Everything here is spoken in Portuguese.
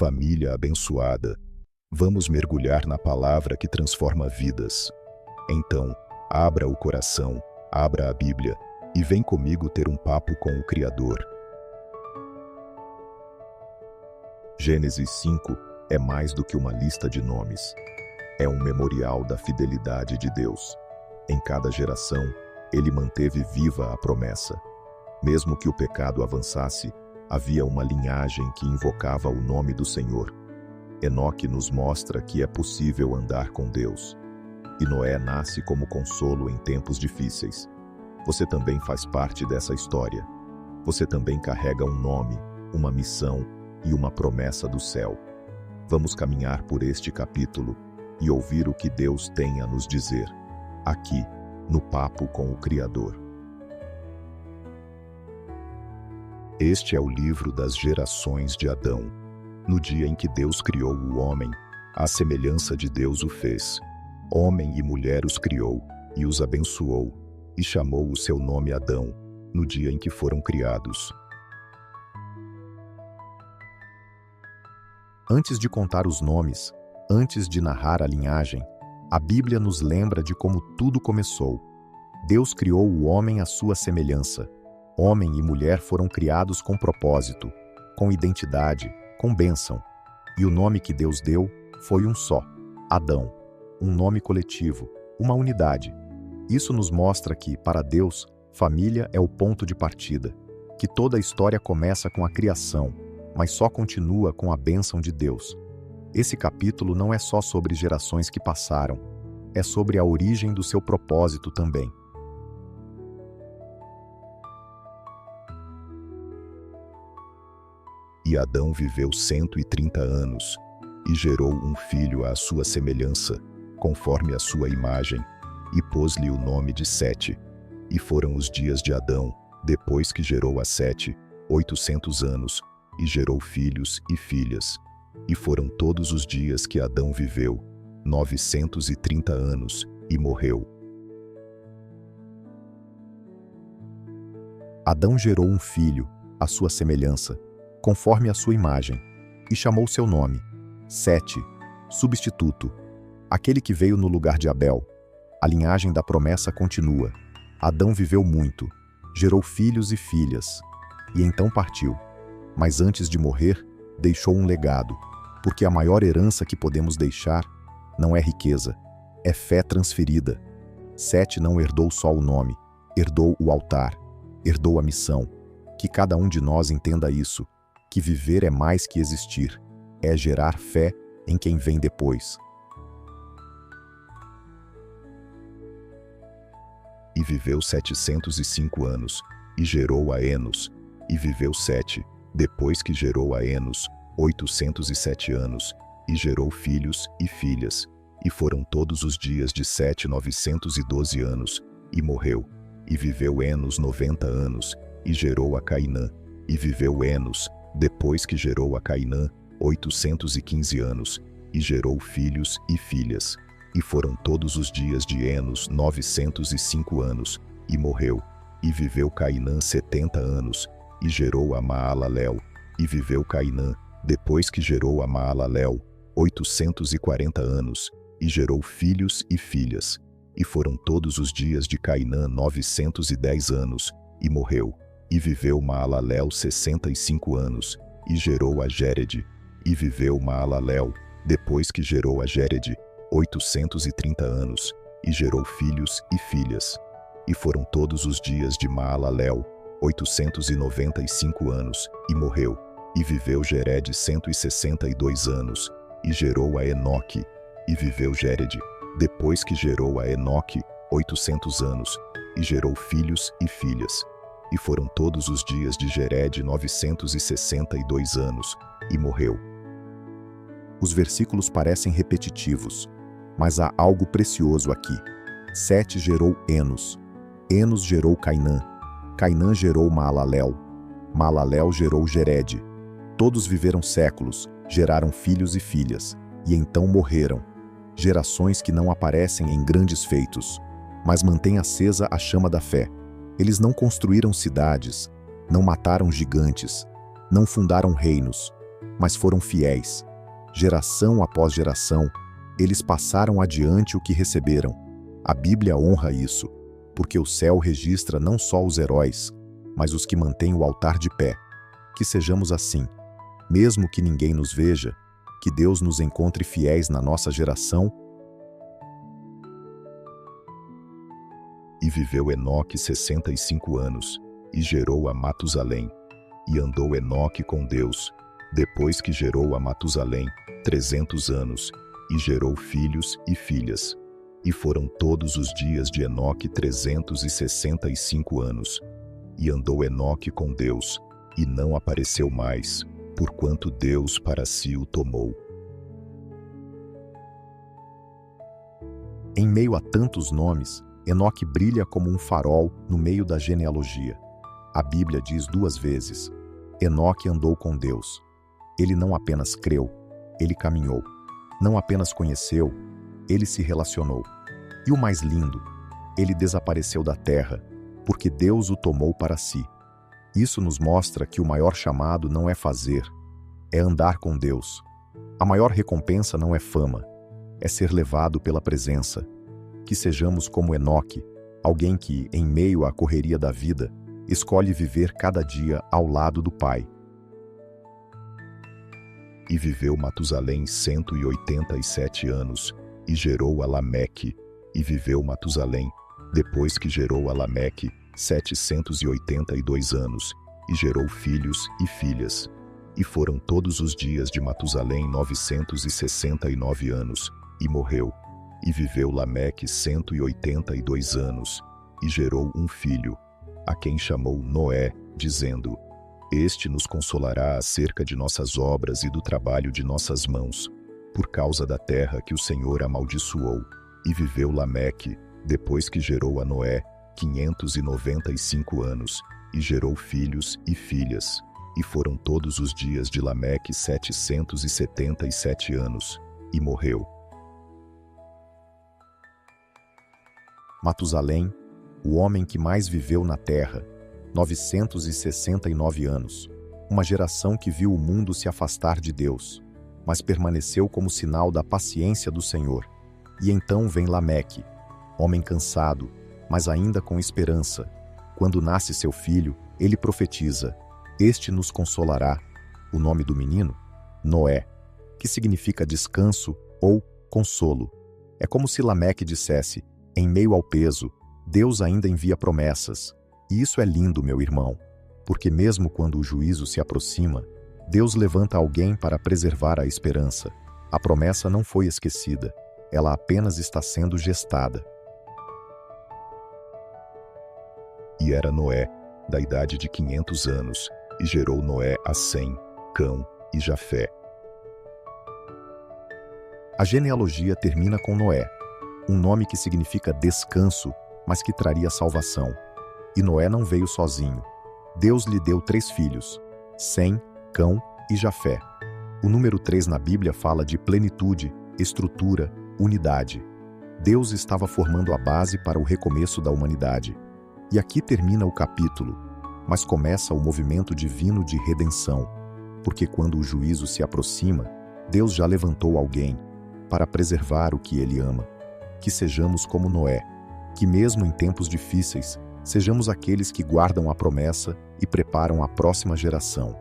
família abençoada. Vamos mergulhar na palavra que transforma vidas. Então, abra o coração, abra a Bíblia e vem comigo ter um papo com o Criador. Gênesis 5 é mais do que uma lista de nomes. É um memorial da fidelidade de Deus. Em cada geração, ele manteve viva a promessa. Mesmo que o pecado avançasse, havia uma linhagem que invocava o nome do Senhor. Enoque nos mostra que é possível andar com Deus. E Noé nasce como consolo em tempos difíceis. Você também faz parte dessa história. Você também carrega um nome, uma missão e uma promessa do céu. Vamos caminhar por este capítulo e ouvir o que Deus tem a nos dizer, aqui, no Papo com o Criador. Este é o livro das gerações de Adão. No dia em que Deus criou o homem, à semelhança de Deus o fez. Homem e mulher os criou, e os abençoou, e chamou o seu nome Adão, no dia em que foram criados. Antes de contar os nomes, antes de narrar a linhagem, a Bíblia nos lembra de como tudo começou. Deus criou o homem à sua semelhança. Homem e mulher foram criados com propósito, com identidade, com bênção. E o nome que Deus deu foi um só, Adão. Um nome coletivo, uma unidade. Isso nos mostra que, para Deus, família é o ponto de partida, que toda a história começa com a criação, mas só continua com a bênção de Deus. Esse capítulo não é só sobre gerações que passaram, é sobre a origem do seu propósito também. E Adão viveu 130 anos, e gerou um filho à sua semelhança, conforme a sua imagem, e pôs-lhe o nome de Sete. E foram os dias de Adão, depois que gerou a Sete, 800 anos, e gerou filhos e filhas. E foram todos os dias que Adão viveu, 930 anos, e morreu. Adão gerou um filho, à sua semelhança, conforme a sua imagem, e chamou seu nome, Sete, substituto, aquele que veio no lugar de Abel. A linhagem da promessa continua. Adão viveu muito, gerou filhos e filhas, e então partiu. Mas antes de morrer, deixou um legado, porque a maior herança que podemos deixar não é riqueza, é fé transferida. Sete não herdou só o nome, herdou o altar, herdou a missão. Que cada um de nós entenda isso, que viver é mais que existir, é gerar fé em quem vem depois. E viveu 705 anos, e gerou a Enos, e viveu 7, depois que gerou a Enos, 807 anos, e gerou filhos e filhas, e foram todos os dias de Sete 912 anos, e morreu. E viveu Enos 90 anos, e gerou a Cainã, e viveu Enos, depois que gerou a Cainã, 815 anos, e gerou filhos e filhas. E foram todos os dias de Enos 905 anos, e morreu. E viveu Cainã 70 anos, e gerou a Maalalel. E viveu Cainã, depois que gerou a Maalalel, 840 anos, e gerou filhos e filhas. E foram todos os dias de Cainã 910 anos, e morreu. E viveu Maalalel 65 anos, e gerou a Jéred. E viveu Maalalel, depois que gerou a Jéred, 830 anos, e gerou filhos e filhas. E foram todos os dias de Maalalel, 895 anos, e morreu. E viveu Jéred 162 anos, e gerou a Enoque. E viveu Jéred, depois que gerou a Enoque, 800 anos, e gerou filhos e filhas. E foram todos os dias de Jéred 962 anos, e morreu. Os versículos parecem repetitivos, mas há algo precioso aqui. Sete gerou Enos. Enos gerou Cainã. Cainã gerou Maalalel. Maalalel gerou Jéred. Todos viveram séculos, geraram filhos e filhas, e então morreram. Gerações que não aparecem em grandes feitos, mas mantêm acesa a chama da fé. Eles não construíram cidades, não mataram gigantes, não fundaram reinos, mas foram fiéis. Geração após geração, eles passaram adiante o que receberam. A Bíblia honra isso, porque o céu registra não só os heróis, mas os que mantêm o altar de pé. Que sejamos assim, mesmo que ninguém nos veja, que Deus nos encontre fiéis na nossa geração. E viveu Enoque 65 anos, e gerou a Matusalém. E andou Enoque com Deus, depois que gerou a Matusalém, 300 anos, e gerou filhos e filhas. E foram todos os dias de Enoque 365 anos. E andou Enoque com Deus, e não apareceu mais, porquanto Deus para si o tomou. Em meio a tantos nomes, Enoque brilha como um farol no meio da genealogia. A Bíblia diz 2 vezes: Enoque andou com Deus. Ele não apenas creu, ele caminhou. Não apenas conheceu, ele se relacionou. E o mais lindo, ele desapareceu da terra, porque Deus o tomou para si. Isso nos mostra que o maior chamado não é fazer, é andar com Deus. A maior recompensa não é fama, é ser levado pela presença. Que sejamos como Enoque, alguém que, em meio à correria da vida, escolhe viver cada dia ao lado do Pai. E viveu Matusalém 187 anos, e gerou a Lameque. E viveu Matusalém, depois que gerou a Lameque, 782 anos, e gerou filhos e filhas. E foram todos os dias de Matusalém 969 anos, e morreu. E viveu Lameque 182 anos, e gerou um filho, a quem chamou Noé, dizendo: Este nos consolará acerca de nossas obras e do trabalho de nossas mãos, por causa da terra que o Senhor amaldiçoou. E viveu Lameque, depois que gerou a Noé, 595 anos, e gerou filhos e filhas. E foram todos os dias de Lameque 777 anos, e morreu. Matusalém, o homem que mais viveu na terra, 969 anos, uma geração que viu o mundo se afastar de Deus, mas permaneceu como sinal da paciência do Senhor. E então vem Lameque, homem cansado, mas ainda com esperança. Quando nasce seu filho, ele profetiza: Este nos consolará. O nome do menino? Noé, que significa descanso ou consolo. É como se Lameque dissesse: Em meio ao peso, Deus ainda envia promessas. E isso é lindo, meu irmão, porque mesmo quando o juízo se aproxima, Deus levanta alguém para preservar a esperança. A promessa não foi esquecida, ela apenas está sendo gestada. E era Noé, da idade de 500 anos, e gerou Noé a Sem, Cão e Jafé. A genealogia termina com Noé, um nome que significa descanso, mas que traria salvação. E Noé não veio sozinho. Deus lhe deu 3 filhos, Sem, Cão e Jafé. O número 3 na Bíblia fala de plenitude, estrutura, unidade. Deus estava formando a base para o recomeço da humanidade. E aqui termina o capítulo, mas começa o movimento divino de redenção, porque quando o juízo se aproxima, Deus já levantou alguém para preservar o que Ele ama. Que sejamos como Noé, que mesmo em tempos difíceis, sejamos aqueles que guardam a promessa e preparam a próxima geração.